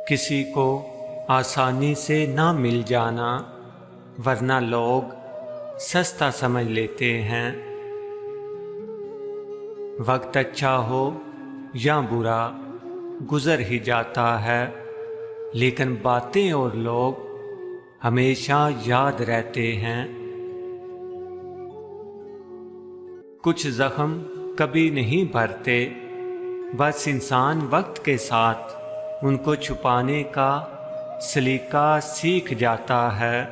کسی کو آسانی سے نہ مل جانا، ورنہ لوگ سستا سمجھ لیتے ہیں۔ وقت اچھا ہو یا برا گزر ہی جاتا ہے، لیکن باتیں اور لوگ ہمیشہ یاد رہتے ہیں۔ کچھ زخم کبھی نہیں بھرتے، بس انسان وقت کے ساتھ ان کو چھپانے کا سلیقہ سیکھ جاتا ہے۔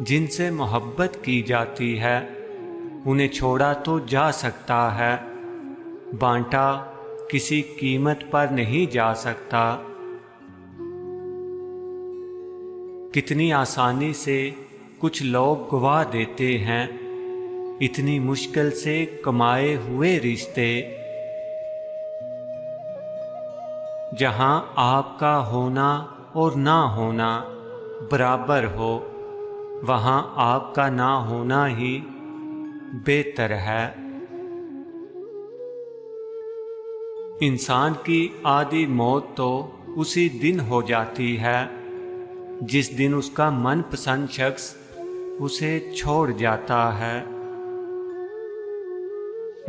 جن سے محبت کی جاتی ہے انہیں چھوڑا تو جا سکتا ہے، بانٹا کسی قیمت پر نہیں جا سکتا۔ کتنی آسانی سے کچھ لوگ گوا دیتے ہیں اتنی مشکل سے کمائے ہوئے رشتے۔ جہاں آپ کا ہونا اور نہ ہونا برابر ہو، وہاں آپ کا نہ ہونا ہی بہتر ہے۔ انسان کی آدھی موت تو اسی دن ہو جاتی ہے جس دن اس کا من پسند شخص اسے چھوڑ جاتا ہے۔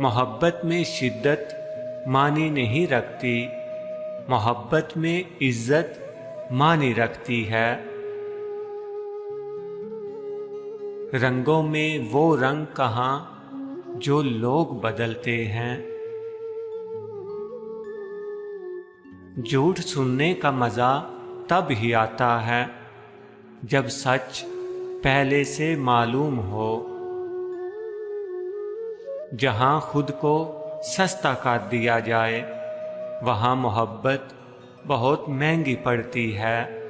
محبت میں شدت معنی نہیں رکھتی، محبت میں عزت معنی رکھتی ہے۔ رنگوں میں وہ رنگ کہاں جو لوگ بدلتے ہیں۔ جھوٹ سننے کا مزہ تب ہی آتا ہے جب سچ پہلے سے معلوم ہو۔ جہاں خود کو سستا کر دیا جائے وہاں محبت بہت مہنگی پڑتی ہے۔